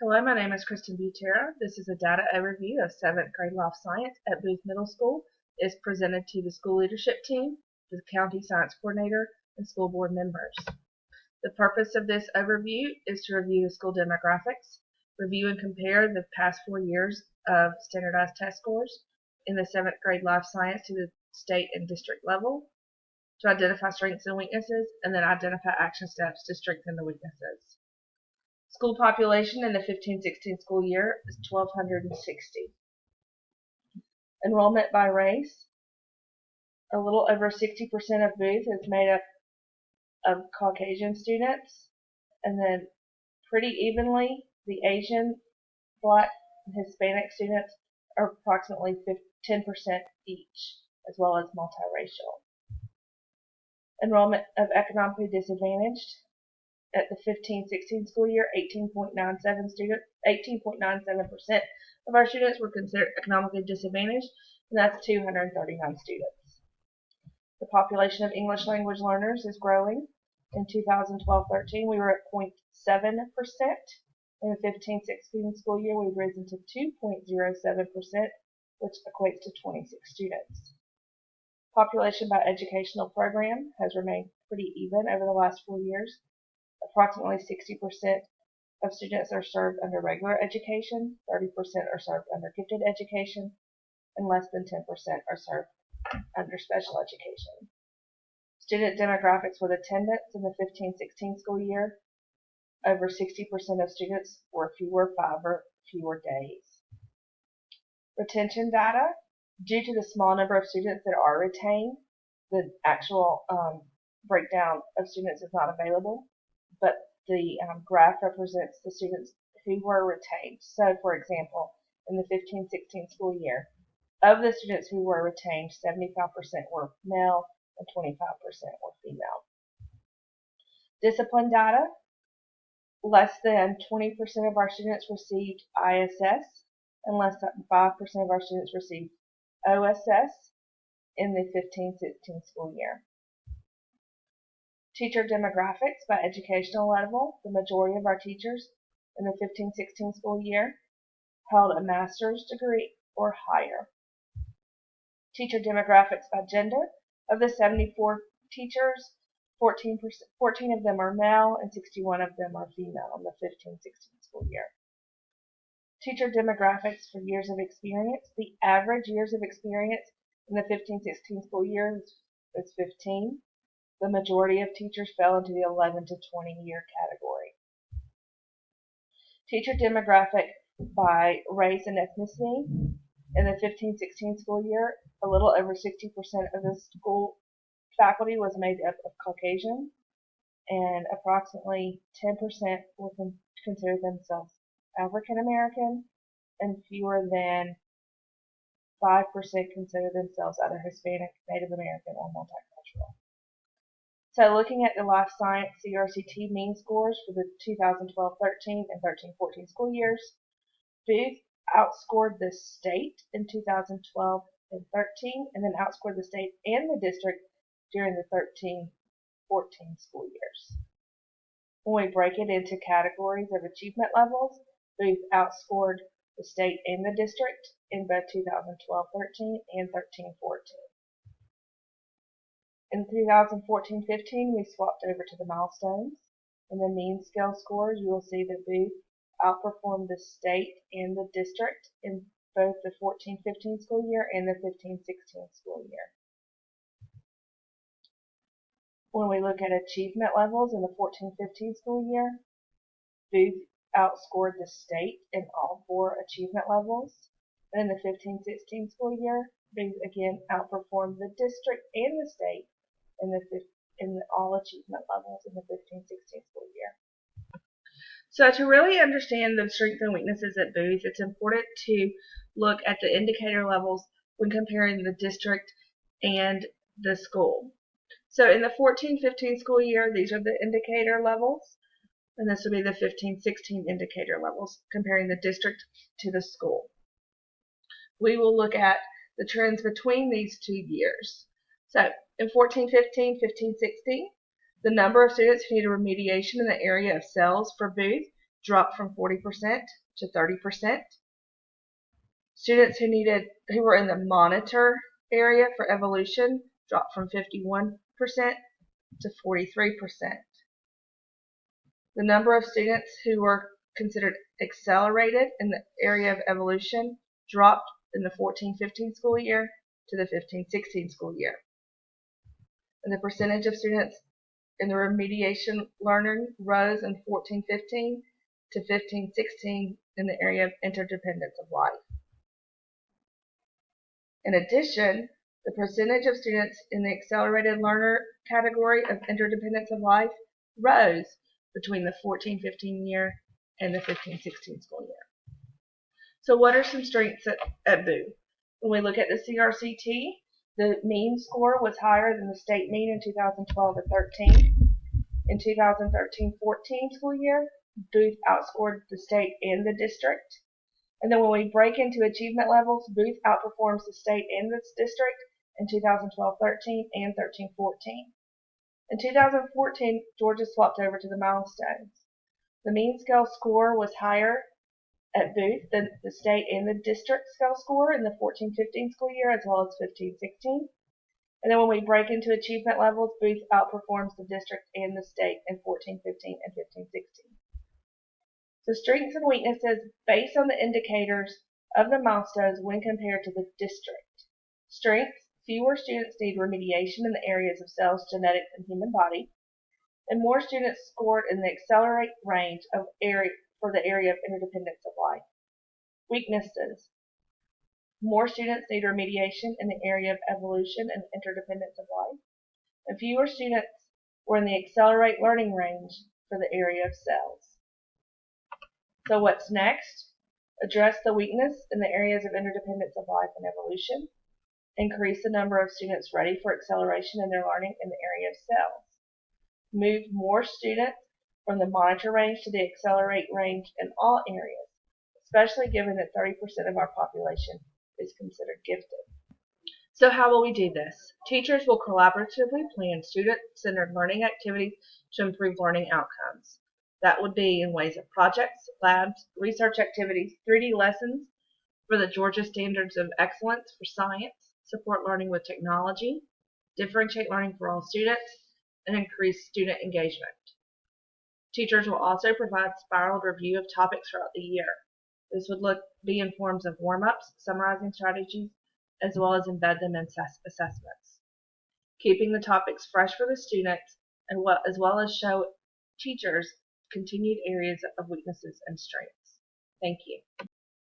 Hello, my name is Kristen Butera. This is a data overview of 7th grade life science at Booth Middle School. It is presented to the school leadership team, the county science coordinator, and school board members. The purpose of this overview is to review the school demographics, review and compare the past 4 years of standardized test scores in the 7th grade life science to the state and district level, to identify strengths and weaknesses, and then identify action steps to strengthen the weaknesses. School population in the 15-16 school year is 1,260. Enrollment by race, a little over 60% of Booth is made up of Caucasian students, and then pretty evenly the Asian, Black, and Hispanic students are approximately 10% each, as well as multiracial. Enrollment of economically disadvantaged. At the 15-16 school year, 18.97% of our students were considered economically disadvantaged, and that's 239 students. The population of English language learners is growing. In 2012-13, we were at 0.7%. In the 15-16 school year, we've risen to 2.07%, which equates to 26 students. Population by educational program has remained pretty even over the last 4 years. Approximately 60% of students are served under regular education, 30% are served under gifted education, and less than 10% are served under special education. Student demographics with attendance in the 15-16 school year, over 60% of students were five or fewer days. Retention data, due to the small number of students that are retained, the actual breakdown of students is not available, but the graph represents the students who were retained. So, for example, in the 15-16 school year, of the students who were retained, 75% were male and 25% were female. Discipline data, less than 20% of our students received ISS, and less than 5% of our students received OSS in the 15-16 school year. Teacher demographics by educational level, the majority of our teachers in the 15-16 school year held a master's degree or higher. Teacher demographics by gender, of the 74 teachers, 14 of them are male and 61 of them are female in the 15-16 school year. Teacher demographics for years of experience, the average years of experience in the 15-16 school year is 15. The majority of teachers fell into the 11 to 20 year category. Teacher demographic by race and ethnicity. In the 15-16 school year, a little over 60% of the school faculty was made up of Caucasian, and approximately 10% would consider themselves African American, and fewer than 5% consider themselves either Hispanic, Native American, or multicultural. So looking at the life science CRCT mean scores for the 2012-13 and 13-14 school years, Booth outscored the state in 2012 and 13, and then outscored the state and the district during the 13-14 school years. When we break it into categories of achievement levels, Booth outscored the state and the district in both 2012-13 and 13-14. In 2014-15, we swapped over to the milestones. In the mean scale scores, you will see that Booth outperformed the state and the district in both the 14-15 school year and the 15-16 school year. When we look at achievement levels in the 14-15 school year, Booth outscored the state in all 4 achievement levels. And in the 15-16 school year, Booth again outperformed the district and the state in all achievement levels in the 15-16 school year. So to really understand the strengths and weaknesses at Booth, it's important to look at the indicator levels when comparing the district and the school. So in the 14-15 school year, these are the indicator levels, and this will be the 15-16 indicator levels, comparing the district to the school. We will look at the trends between these 2 years. So in 14-15, 15-16, the number of students who needed remediation in the area of cells for Booth dropped from 40% to 30%. Students who were in the monitor area for evolution dropped from 51% to 43%. The number of students who were considered accelerated in the area of evolution dropped in the 14-15 school year to the 15-16 school year. And the percentage of students in the remediation learning rose in 14-15 to 15-16 in the area of interdependence of life. In addition, the percentage of students in the accelerated learner category of interdependence of life rose between the 14-15 year and the 15-16 school year. So what are some strengths at Booth? When we look at the CRCT, the mean score was higher than the state mean in 2012 and 13. In 2013-14 school year, Booth outscored the state and the district. And then when we break into achievement levels, Booth outperforms the state and the district in 2012-13 and 13-14. In 2014, Georgia swapped over to the milestones. The mean scale score was higher at Booth than the state and the district scale score in the 14-15 school year, as well as 15-16. And then when we break into achievement levels, Booth outperforms the district and the state in 14-15 and 15-16. So strengths and weaknesses based on the indicators of the milestones when compared to the district. Strengths: fewer students need remediation in the areas of cells, genetics, and human body, and more students scored in the accelerate range of for the area of interdependence of life. Weaknesses: more students need remediation in the area of evolution and interdependence of life, and fewer students were in the accelerate learning range for the area of cells. So what's next? Address the weakness in the areas of interdependence of life and evolution. Increase the number of students ready for acceleration in their learning in the area of cells. Move more students from the monitor range to the accelerate range in all areas, especially given that 30% of our population is considered gifted. So how will we do this? Teachers will collaboratively plan student-centered learning activities to improve learning outcomes. That would be in ways of projects, labs, research activities, 3D lessons for the Georgia Standards of Excellence for Science, support learning with technology, differentiate learning for all students, and increase student engagement. Teachers will also provide spiraled review of topics throughout the year. This would be in forms of warm-ups, summarizing strategies, as well as embed them in assessments. Keeping the topics fresh for the students, as well as show teachers continued areas of weaknesses and strengths. Thank you.